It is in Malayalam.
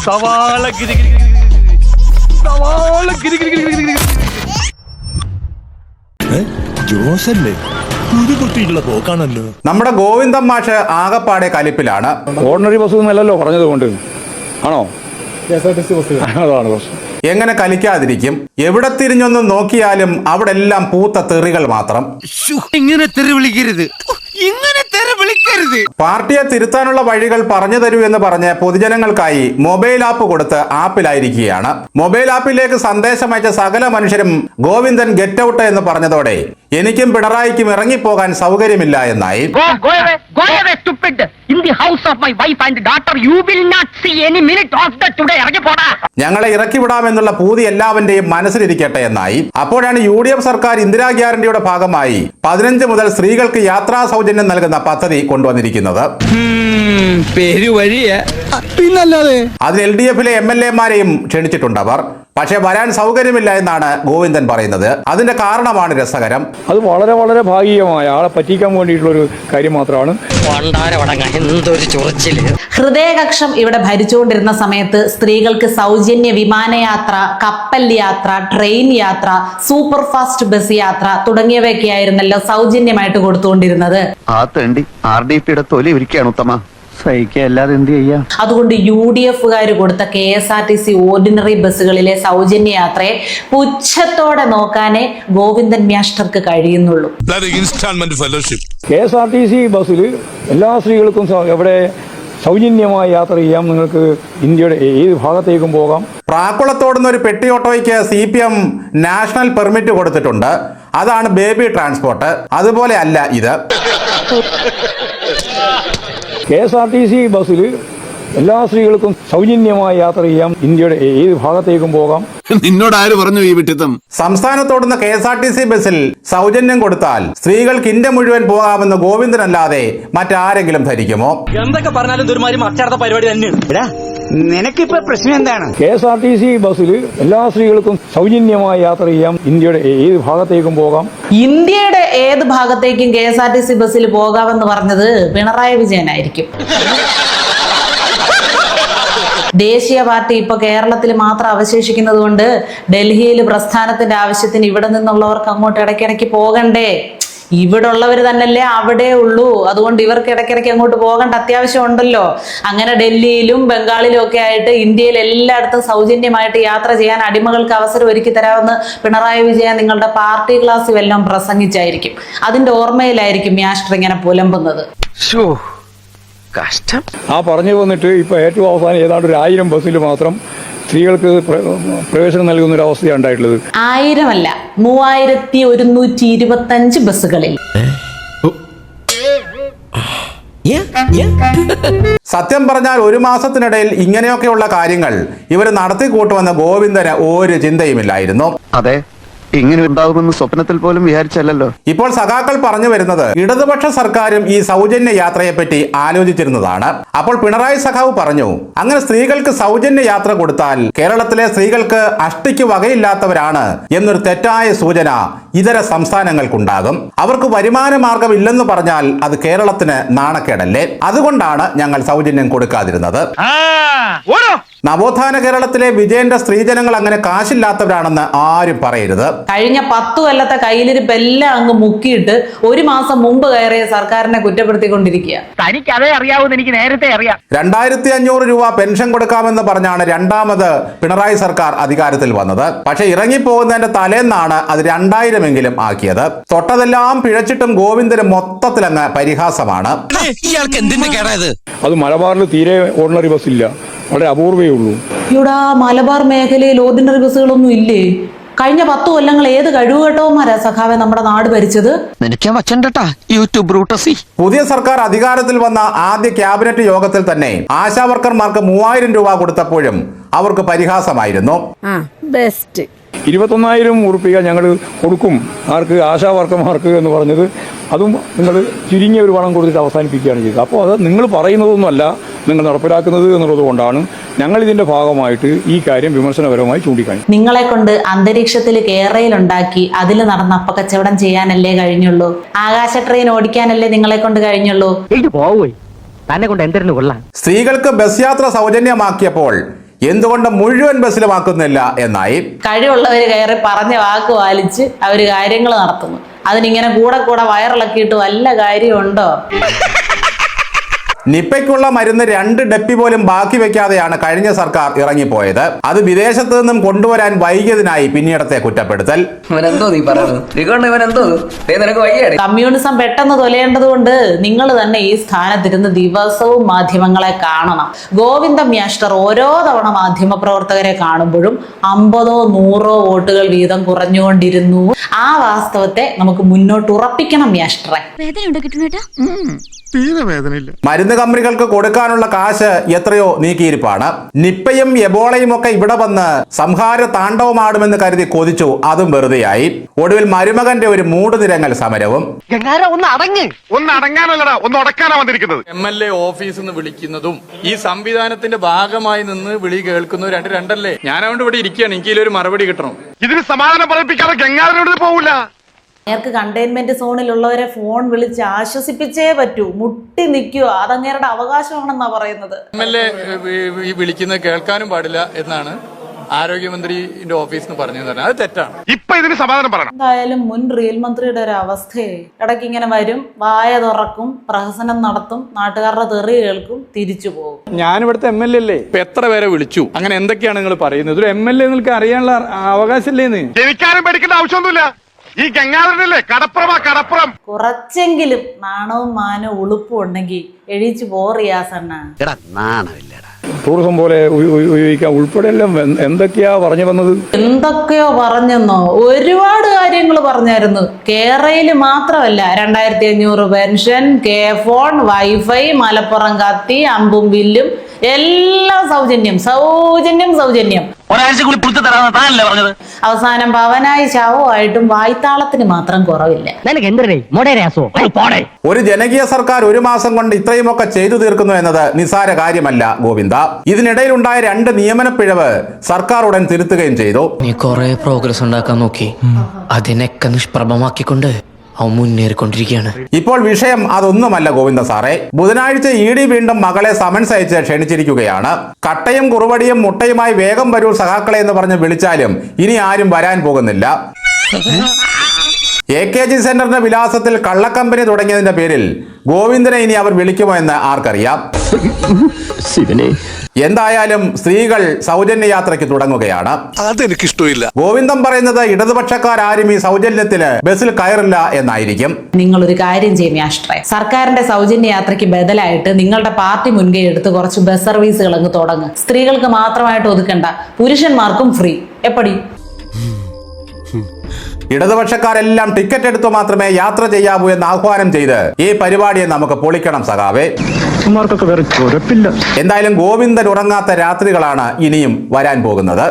സവാള ജോസല്ലേ കുട്ടിയുള്ള പോക്കാണല്ലോ. നമ്മുടെ ഗോവിന്ദൻ മാഷ് ആകപ്പാടെ കലിപ്പിലാണ്. ഓർഡിനറി ബസ് എന്നല്ലല്ലോ പറഞ്ഞത് കൊണ്ട് ആണോ? അതാണ് പ്രശ്നം. എങ്ങനെ കലിക്കാതിരിക്കും? എവിടെ തിരിഞ്ഞൊന്നും നോക്കിയാലും അവിടെ എല്ലാം പൂത്ത തെറികൾ മാത്രം. ഇങ്ങനെ തെറി വിളിക്കരുത്, ഇങ്ങനെ തെറി വിളിക്കരുത്. പാർട്ടിയെ തിരുത്താനുള്ള വഴികൾ പറഞ്ഞു തരൂ എന്ന് പറഞ്ഞ് പൊതുജനങ്ങൾക്കായി മൊബൈൽ ആപ്പ് കൊടുത്ത് ആപ്പിലായിരിക്കുകയാണ്. മൊബൈൽ ആപ്പിലേക്ക് സന്ദേശം അയച്ച സകല മനുഷ്യരും ഗോവിന്ദൻ ഗെറ്റ് ഔട്ട് എന്ന് പറഞ്ഞതോടെ എനിക്കും പിണറായിക്കും ഇറങ്ങിപ്പോകാൻ സൗകര്യമില്ല എന്നായി. ഞങ്ങളെ ഇറക്കി വിടാമെന്നുള്ള പൂതി എല്ലാവന്റെയും മനസ്സിലിരിക്കട്ടെ എന്നായി. അപ്പോഴാണ് UDF സർക്കാർ ഇന്ദിരാ ഗ്യാരണ്ടിയുടെ ഭാഗമായി 15 മുതൽ സ്ത്രീകൾക്ക് യാത്രാ സൗജന്യം നൽകുന്ന പദ്ധതി കൊണ്ടുവന്നിരിക്കുന്നത്. പിന്നല്ലാതെ അതിൽ LDF-ലെ MLA-മാരെയും ക്ഷണിച്ചിട്ടുണ്ടവർ. പക്ഷെ വരാൻ സൗകര്യമില്ല എന്നാണ് ഗോവിന്ദൻ പറയുന്നത്. അതിന്റെ കാരണമാണ് രസകരം. അത് വളരെ വളരെ ഭാഗികമായ ആളെ പറ്റിക്കാൻ വേണ്ടിയിട്ടുള്ള ഒരു കാര്യം മാത്രമാണ്. ഹൃദയകക്ഷം ഇവിടെ ഭരിച്ചുകൊണ്ടിരുന്ന സമയത്ത് സ്ത്രീകൾക്ക് സൗജന്യ വിമാനയാത്ര, കപ്പൽ യാത്ര, ട്രെയിൻ യാത്ര, സൂപ്പർ ഫാസ്റ്റ് ബസ് യാത്ര തുടങ്ങിയവയൊക്കെ ആയിരുന്നല്ലോ സൗജന്യമായിട്ട് കൊടുത്തുകൊണ്ടിരുന്നത്. ആ തേണ്ടി RDP-യുടെ തൊലി ഇരിക്കുകയാണ് ഉത്തമ. സഹിക്കല്ലാതെ എന്ത് ചെയ്യാം. അതുകൊണ്ട് UDF-കാര് കൊടുത്ത KSRTC ഓർഡിനറി ബസ്സുകളിലെ സൗജന്യ യാത്രയെ പുച്ഛത്തോടെ നോക്കാനേ ഗോവിന്ദൻ മാസ്റ്റർക്ക് കഴിയുന്നുള്ളൂ. KSRTC ബസ്സിൽ എല്ലാ സ്ത്രീകൾക്കും എവിടെ സൗജന്യമായി യാത്ര ചെയ്യാം. നിങ്ങൾക്ക് ഇന്ത്യയുടെ ഏത് ഭാഗത്തേക്കും പോകാം. പ്രാക്കുളത്തോടുന്ന ഒരു പെട്ടി ഓട്ടോയ്ക്ക് CPM നാഷണൽ പെർമിറ്റ് കൊടുത്തിട്ടുണ്ട്. അതാണ് ബേബി ട്രാൻസ്പോർട്ട്. അതുപോലെ അല്ല ഇത്. KSRTC ബസ്സിൽ എല്ലാ സ്ത്രീകൾക്കും സൗജന്യമായി യാത്ര ചെയ്യാം. ഇന്ത്യയുടെ ഏത് ഭാഗത്തേക്കും പോകാം. നിന്നോട് ആര് പറഞ്ഞു ഈ വിട്ടിത്തം? സംസ്ഥാനത്തോടുന്ന KSRTC ബസ്സിൽ സൗജന്യം കൊടുത്താൽ സ്ത്രീകൾക്ക് ഇന്ത്യ മുഴുവൻ പോകാമെന്ന് ഗോവിന്ദനല്ലാതെ മറ്റാരെങ്കിലും ധരിക്കുമോ? എന്തൊക്കെ പറഞ്ഞാലും ദുർമാരി മറ്റടുത്ത പരിപാടി തന്നെയാണ്. നിനക്കിപ്പോ പ്രശ്നം എന്താണ്? KSRTC ബസ്സിൽ എല്ലാ സ്ത്രീകൾക്കും സൗജന്യമായി യാത്ര ചെയ്യാം. ഇന്ത്യയുടെ ഏത് ഭാഗത്തേക്കും പോകാം. ഇന്ത്യയുടെ ഏത് ഭാഗത്തേക്കും KSRTC ബസ്സിൽ പോകാമെന്ന് പറഞ്ഞത് പിണറായി വിജയനായിരിക്കും. ദേശീയ പാർട്ടി ഇപ്പൊ കേരളത്തിൽ മാത്രം അവശേഷിക്കുന്നത് കൊണ്ട് ഡൽഹിയിൽ പ്രസ്ഥാനത്തിന്റെ ആവശ്യത്തിന് ഇവിടെ നിന്നുള്ളവർക്ക് അങ്ങോട്ട് ഇടയ്ക്കിടയ്ക്ക് പോകണ്ടേ? ഇവിടെ ഉള്ളവർ തന്നെയല്ലേ അവിടെ ഉള്ളൂ. അതുകൊണ്ട് ഇവർക്ക് ഇടയ്ക്കിടയ്ക്ക് അങ്ങോട്ട് പോകേണ്ട അത്യാവശ്യം ഉണ്ടല്ലോ. അങ്ങനെ ഡൽഹിയിലും ബംഗാളിലും ഒക്കെ ആയിട്ട് ഇന്ത്യയിൽ എല്ലായിടത്തും സൗജന്യമായിട്ട് യാത്ര ചെയ്യാൻ അടിമകൾക്ക് അവസരം ഒരുക്കി തരാമെന്ന് പിണറായി വിജയൻ നിങ്ങളുടെ പാർട്ടി ക്ലാസ്സിൽ വല്ലതും പ്രസംഗിച്ചായിരിക്കും. അതിന്റെ ഓർമ്മയിലായിരിക്കും മാസ്റ്റർ ഇങ്ങനെ പുലമ്പുന്നത്. കഷ്ടം. ആ പറഞ്ഞു വന്നിട്ട് ഇപ്പൊ ഏറ്റവും അവസാനം ഏതാണ്ട് 1000 ബസ്സിൽ മാത്രം സ്ത്രീകൾക്ക് പ്രവേശനം നൽകുന്ന ഒരു അവസ്ഥയാണ് ഉണ്ടായിട്ടുള്ളത്. 1000 അല്ല, 3125 ബസ്സുകളിൽ. സത്യം പറഞ്ഞാൽ ഒരു മാസത്തിനിടയിൽ ഇങ്ങനെയൊക്കെയുള്ള കാര്യങ്ങൾ ഇവർ നടത്തിക്കൂട്ടുമെന്ന് ഗോവിന്ദന് ഒരു ചിന്തയുമില്ലായിരുന്നു. അതെ, ഇങ്ങനെ ഉണ്ടാകുമെന്ന് സ്വപ്നത്തിൽ പോലും വിചാരിച്ചല്ലോ. ഇപ്പോൾ സഖാക്കൾ പറഞ്ഞു വരുന്നത് ഇടതുപക്ഷ സർക്കാരും ഈ സൗജന്യ യാത്രയെ പറ്റി ആലോചിച്ചിരുന്നതാണ്. അപ്പോൾ പിണറായി സഖാവ് പറഞ്ഞു, അങ്ങനെ സ്ത്രീകൾക്ക് സൗജന്യ യാത്ര കൊടുത്താൽ കേരളത്തിലെ സ്ത്രീകൾക്ക് അഷ്ടിക്ക് വകയില്ലാത്തവരാണ് എന്നൊരു തെറ്റായ സൂചന ഇതര സംസ്ഥാനങ്ങൾക്കുണ്ടാകും. അവർക്ക് വരുമാന മാർഗം ഇല്ലെന്ന് പറഞ്ഞാൽ അത് കേരളത്തിന് നാണക്കേടല്ലേ? അതുകൊണ്ടാണ് ഞങ്ങൾ സൗജന്യം കൊടുക്കാതിരുന്നത്. നവോത്ഥാന കേരളത്തിലെ വിജയന്റെ സ്ത്രീജനങ്ങൾ അങ്ങനെ കാശില്ലാത്തവരാണെന്ന് ആരും പറയരുത്. കഴിഞ്ഞ 10 കൊല്ലത്തെ കയ്യിലിരിപ്പ് എല്ലാം അങ്ങ് മുക്കിയിട്ട് 1 മാസം മുമ്പ് കയറിയ സർക്കാരിനെ കുറ്റപ്പെടുത്തിക്കൊണ്ടിരിക്കുക. തനിക്ക് അതേ അറിയാവൂന്ന് എനിക്ക് നേരത്തെ അറിയാം. 2500 രൂപ പെൻഷൻ കൊടുക്കാമെന്ന് പറഞ്ഞാണ് രണ്ടാമത് പിണറായി സർക്കാർ അധികാരത്തിൽ വന്നത്. പക്ഷെ ഇറങ്ങിപ്പോകുന്നതിന്റെ തലേന്നാണ് അത് 2000 ആക്കിയത്. തൊട്ടതെല്ലാം പിഴച്ചിട്ടും ഗോവിന്ദന് മൊത്തത്തിലങ്ങ് പരിഹാസമാണ്. അത് മലബാറിൽ തീരെ ഓർഡിനറി ബസ് ഇല്ല, വളരെ അപൂർവേ ഉള്ളൂ. ഇവിടെ മലബാർ മേഖലയിൽ ഓർഡിനറി ബസ്സുകളൊന്നും ഇല്ലേ? കഴിഞ്ഞ 10 കൊല്ലങ്ങൾ ഏത് കഴിവുകെട്ടവന്മാരാ സഖാവെ നമ്മുടെ നാട് ഭരിച്ചത്? പുതിയ സർക്കാർ അധികാരത്തിൽ വന്ന ആദ്യ ക്യാബിനറ്റ് യോഗത്തിൽ തന്നെ ആശാവർക്കർമാർക്ക് 3000 രൂപ കൊടുത്തപ്പോഴും അവർക്ക് പരിഹാസമായിരുന്നു. 21,000 ഉറുപ്പിക ഞങ്ങൾ കൊടുക്കും ആർക്ക്? ആശാവർക്കർമാർക്ക് എന്ന് പറഞ്ഞത്. അതും നിങ്ങൾ ചുരുങ്ങിയ ഒരു പണം കൊടുത്തിട്ട് അവസാനിപ്പിക്കുകയാണ് ചെയ്തത്. അപ്പോൾ അത് നിങ്ങൾ പറയുന്നതൊന്നുമല്ല നിങ്ങൾ നടപ്പിലാക്കുന്നത് എന്നുള്ളത് കൊണ്ടാണ് ഞങ്ങൾ ഇതിന്റെ ഭാഗമായിട്ട് ഈ കാര്യം വിമർശനപരമായി ചൂണ്ടിക്കാണി. നിങ്ങളെ കൊണ്ട് അന്തരീക്ഷത്തിൽ കേരളയിലുണ്ടാക്കി അതിൽ നടന്ന അപ്പക്കച്ചവടം ചെയ്യാനല്ലേ കഴിഞ്ഞുള്ളൂ? ആകാശ ട്രെയിൻ ഓടിക്കാനല്ലേ നിങ്ങളെ കൊണ്ട് കഴിഞ്ഞുള്ളൂ? തന്നെ കൊണ്ട് എന്തിനു കൊള്ളാം. സ്ത്രീകൾക്ക് ബസ് യാത്ര സൗജന്യമാക്കിയപ്പോൾ എന്തുകൊണ്ട് മുഴുവൻ ബസ്സിലുമാക്കുന്നില്ല എന്നായി. കഴിവുള്ളവർ കയറി പറഞ്ഞ വാക്ക് പാലിച്ച് അവര് കാര്യങ്ങൾ നടത്തുന്നു. അതിനിങ്ങനെ കൂടെ കൂടെ വയറിളക്കിയിട്ട് വല്ല കാര്യമുണ്ടോ? നിപ്പയ്ക്കുള്ള മരുന്ന് 2 ഡപ്പി പോലും ബാക്കി വെക്കാതെയാണ് കഴിഞ്ഞ സർക്കാർ ഇറങ്ങിപ്പോയത്. അത് വിദേശത്ത് നിന്നും കൊണ്ടുവരാൻ വൈകിയതിനായി പിന്നീടത്തെ കുറ്റപ്പെടുത്തൽ. കമ്മ്യൂണിസം പെട്ടെന്ന് തൊലയേണ്ടത് കൊണ്ട് നിങ്ങൾ തന്നെ ഈ സ്ഥാനത്തിരുന്ന് ദിവസവും മാധ്യമങ്ങളെ കാണണം. ഗോവിന്ദ മാസ്റ്റർ ഓരോ തവണ മാധ്യമ പ്രവർത്തകരെ കാണുമ്പോഴും 50 100 വോട്ടുകൾ വീതം കുറഞ്ഞുകൊണ്ടിരുന്നു. ആ വാസ്തവത്തെ നമുക്ക് മുന്നോട്ട് ഉറപ്പിക്കണം മാസ്റ്ററെ. മരുന്ന് കമ്പനികൾക്ക് കൊടുക്കാനുള്ള കാശ് എത്രയോ നീക്കിയിരിപ്പാണ്. നിപ്പയും എബോളയും ഒക്കെ ഇവിടെ വന്ന് സംഹാര താണ്ഡവമാടുമെന്ന് കരുതി കൊതിച്ചു, അതും വെറുതെയായി. ഒടുവിൽ മരുമകന്റെ ഒരു മൂടുനിരങ്ങൽ സമരവും. MLA ഓഫീസിൽ നിന്ന് വിളിക്കുന്നതും ഈ സംവിധാനത്തിന്റെ ഭാഗമായി നിന്ന് വിളി കേൾക്കുന്നതും രണ്ടല്ലേ? ഞാൻ അതുകൊണ്ട് ഇവിടെ ഇരിക്കുകയാണ്. എനിക്ക് ഇതിലൊരു മറുപടി കിട്ടണം. ഇതിന് സമാധാനം പറയിപ്പിക്കാതെ ഗംഗാധരനോട് പോവില്ല. അങ്ങേർക്ക് കണ്ടെയ്ൻമെന്റ് സോണിലുള്ളവരെ ഫോൺ വിളിച്ച് ആശ്വസിപ്പിച്ചേ പറ്റൂ. മുട്ടി നിൽക്കുക, അതങ്ങേരുടെ അവകാശമാണെന്നാ പറയുന്നത്. MLA ഈ വിളിക്കുന്നത് കേൾക്കാനും പാടില്ല എന്നാണ് ആരോഗ്യമന്ത്രിന്റെ ഓഫീസിൽ നിന്ന് പറഞ്ഞു. അത് തെറ്റാണ്. ഇപ്പൊ ഇതിന് സമാധാനം പറയണം. എന്തായാലും മുൻ റിയൽ മന്ത്രിയുടെ ഒരു അവസ്ഥയെ ഇടയ്ക്ക് ഇങ്ങനെ വരും, വായ തുറക്കും, പ്രഹസനം നടത്തും, നാട്ടുകാരുടെ തെറി കേൾക്കും, തിരിച്ചു പോകും. ഞാനിവിടുത്തെ MLA അല്ലേ? ഇപ്പൊ എത്ര പേരെ വിളിച്ചു? അങ്ങനെ എന്തൊക്കെയാണ് നിങ്ങൾ പറയുന്നത്? ഒരു MLA നിങ്ങൾക്ക് അറിയാനുള്ള അവകാശമില്ലേന്ന്? എനിക്കാരും പേടിക്കേണ്ട ആവശ്യമൊന്നുമില്ല. ഈ ഗംഗാധരനല്ലേ കടപ്പുറം. കുറച്ചെങ്കിലും നാണവും മാനവും ഉളുപ്പും ഉണ്ടെങ്കിൽ എഴീച്ചു പോറിയാസണ്ണ. ടൂറിസം പോലെ ഉപയോഗിക്കാൻ ഉൾപ്പെടെയെല്ലാം എന്തൊക്കെയാ പറഞ്ഞു വന്നത്? എന്തൊക്കെയോ പറഞ്ഞെന്നോ, ഒരുപാട് കാര്യങ്ങൾ പറഞ്ഞായിരുന്നു. കേരളയിൽ മാത്രമല്ല, 2500 pension, K phone, wifi, Malappuram കത്തി, അമ്പും വില്ലും എല്ലാം സൗജന്യം. ഒരാഴ്ച കൂടി പുറത്തു തരാമെന്ന് താനല്ലേ പറഞ്ഞത്? അവസാനം പവനായി ശവമായിട്ടും വായ്ത്താളത്തിന് മാത്രം കുറവില്ല. ഒരു ജനകീയ സർക്കാർ 1 മാസം കൊണ്ട് ഇത്രയുമൊക്കെ ചെയ്തു തീർക്കുന്നു എന്നത് നിസ്സാര കാര്യമല്ല ഗോവിന്ദ. ഇതിനിടയിലുണ്ടായ 2 നിയമന പിഴവ് സർക്കാർ ഉടൻ തിരുത്തുകയും ചെയ്തു. നീ കുറെ പ്രോഗ്രസ് ഉണ്ടാക്കാൻ നോക്കി, അതിനൊക്കെ നിഷ്പ്രഭമാക്കിക്കൊണ്ട് അവൻ മുന്നേറിക്കൊണ്ടിരിക്കുകയാണ്. ഇപ്പോൾ വിഷയം അതൊന്നുമല്ല ഗോവിന്ദ സാറേ. ബുധനാഴ്ച ED വീണ്ടും മകളെ സമൻസ് അയച്ച് ക്ഷണിച്ചിരിക്കുകയാണ്. കട്ടയും കുറുവടിയും മുട്ടയുമായി വേഗം വരൂ സഖാക്കളെ എന്ന് പറഞ്ഞ് വിളിച്ചാലും ഇനി ആരും വരാൻ പോകുന്നില്ല. AKG സെന്ററിന്റെ വിലാസത്തിൽ കള്ളക്കമ്പനി തുടങ്ങിയതിന്റെ പേരിൽ ഗോവിന്ദനെ ഇനി അവർ വിളിക്കുമോ എന്ന് ആർക്കറിയാം. എന്തായാലും സ്ത്രീകൾ സൗജന്യ യാത്രയ്ക്ക് തുടങ്ങുകയാണ്. അതെനിക്കിഷ്ടമില്ല. ഗോവിന്ദൻ പറയുന്നത് ഇടതുപക്ഷക്കാരും ഈ സൗജന്യത്തിന് ബസ്സിൽ കയറില്ല എന്നായിരിക്കും. നിങ്ങൾ ഒരു കാര്യം ചെയ്യും മാസ്റ്ററെ, സർക്കാരിന്റെ സൗജന്യ യാത്രയ്ക്ക് ബദലായിട്ട് നിങ്ങളുടെ പാർട്ടി മുൻകൈ എടുത്ത് കുറച്ച് ബസ് സർവീസുകൾ അങ്ങ് തുടങ്ങുക. സ്ത്രീകൾക്ക് മാത്രമായിട്ട് ഒതുക്കണ്ട, പുരുഷന്മാർക്കും ഫ്രീ. എപ്പടി? ഇടതുപക്ഷക്കാരെല്ലാം ടിക്കറ്റ് എടുത്തു മാത്രമേ യാത്ര ചെയ്യാവൂ എന്ന് ആഹ്വാനം ചെയ്ത് ഈ പരിപാടിയെ നമുക്ക് പൊളിക്കണം സഖാവേ. എന്തായാലും ഗോവിന്ദൻ ഉറങ്ങാത്ത രാത്രികളാണ് ഇനിയും വരാൻ പോകുന്നത്.